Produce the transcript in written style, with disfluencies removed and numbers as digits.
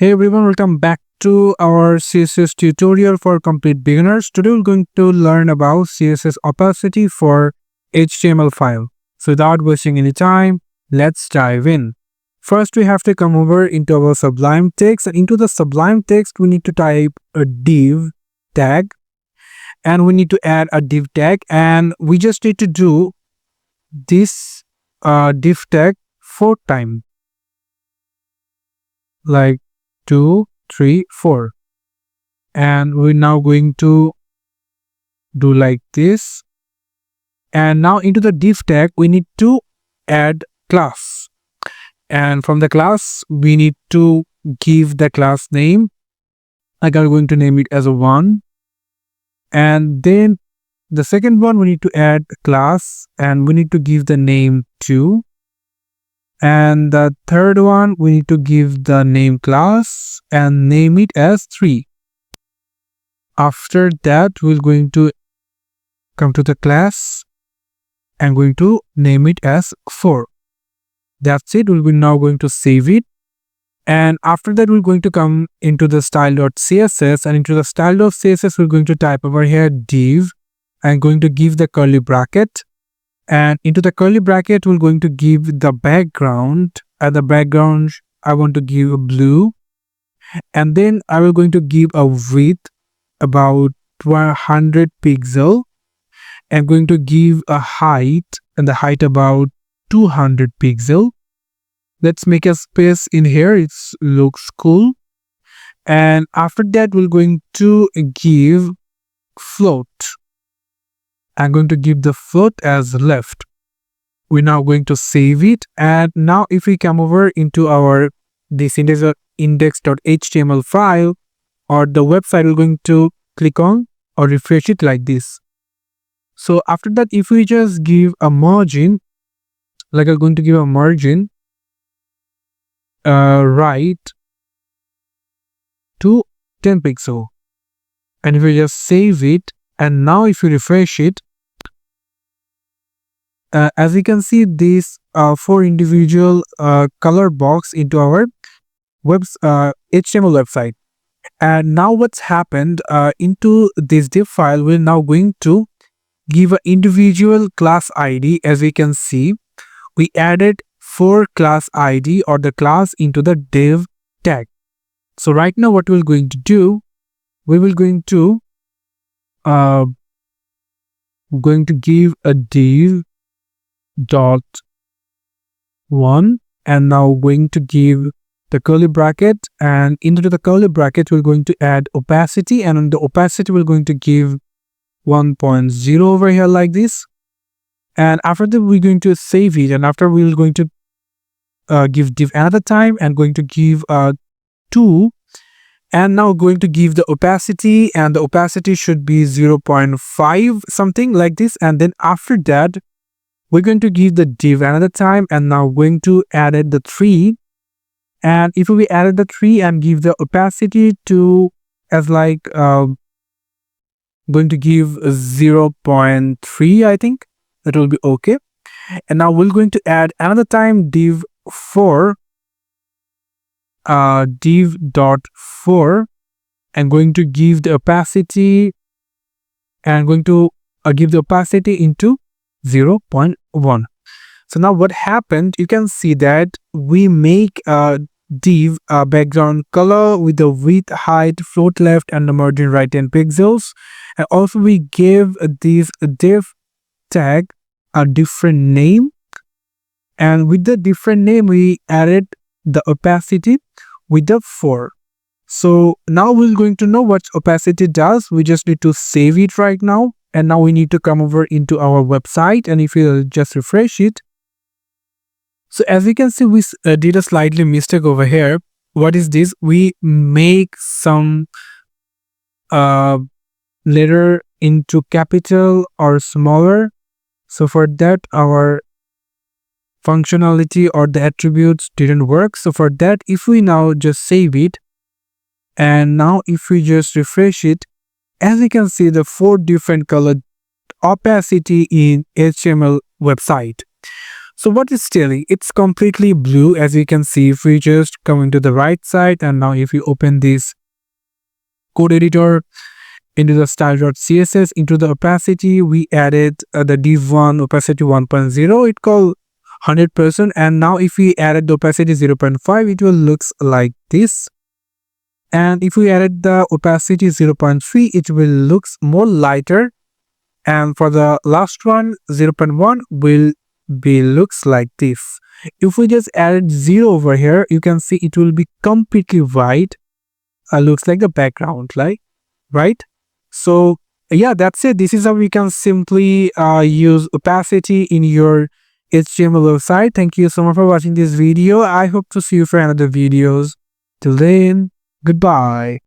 Hey everyone, welcome back to our CSS tutorial for complete beginners. Today we're going to learn about CSS opacity for HTML file. So without wasting any time, let's dive in. First, we have to come over into our Sublime text, and into the Sublime text, we need to type a div tag, and we need to add a div tag, and we just need to do this div tag 4 times, like 2, 3, 4, and we're now going to do like this. And now into the div tag we need to add class, and from the class we need to give the class name. Like I'm going to name it as a 1, and then the second one we need to add a class and we need to give the name 2. And the third one, we need to give the name class and name it as 3. After that, we're going to come to the class and going to name it as 4. That's it. We'll be now going to save it. And after that, we're going to come into the style.css, and into the style.css, we're going to type over here div and going to give the curly bracket. And into the curly bracket, we're going to give the background. At the background, I want to give a blue. And then I will going to give a width about 100 pixel. I'm going to give a height, and the height about 200 pixel. Let's make a space in here. It looks cool. And after that, we're going to give float. I'm going to give the float as left. We're now going to save it. And now if we come over into our this index.html file or the website, we're going to click on or refresh it like this. So after that, if we just give a margin, like I'm going to give a margin right to 10 pixel, and if we just save it, and now if you refresh it, as you can see, these 4 individual color box into our HTML website. And now what's happened into this div file, we're now going to give an individual class ID. As we can see, we added 4 class ID or the class into the div tag. So right now what we're going to do, we will going to give a div dot 1, and now going to give the curly bracket, and into the curly bracket we're going to add opacity, and on the opacity we're going to give 1.0 over here like this. And after that we're going to save it, and after we're going to give div another time and going to give 2, and now going to give the opacity, and the opacity should be 0.5 something like this. And then after that we're going to give the div another time, and now going to add the 3. And if we added the 3 and give the opacity to as like going to give 0.3, I think that will be okay. And now we're going to add another time div 4, div dot 4, and going to give the opacity, and going to give the opacity into 0.1. So now what happened, you can see that we make a div background color with the width, height, float left, and the margin right 10 pixels. And also we gave this div tag a different name, and with the different name we added the opacity with the 4. So now we're going to know what opacity does. We just need to save it right now, and now we need to come over into our website, and if you just refresh it, so as you can see, we did a slightly mistake over here. What is this? We make some letter into capital or smaller. So for that our functionality or the attributes didn't work. So for that, if we now just save it, and now if we just refresh it, as you can see the 4 different colored opacity in HTML website. So what is telling? It's completely blue, as you can see. If we just come into the right side, and now if you open this code editor into the style.css, into the opacity, we added the div1 opacity 1.0. It called 100%, and now if we added the opacity 0.5, it will looks like this. And if we added the opacity 0.3, it will looks more lighter. And for the last one, 0.1 will be looks like this. If we just added 0 over here, you can see it will be completely white. Looks like the background, like, right? So yeah, that's it. This is how we can simply use opacity in your HTML website. Thank you so much for watching this video. I hope to see you for another videos. Till then, goodbye.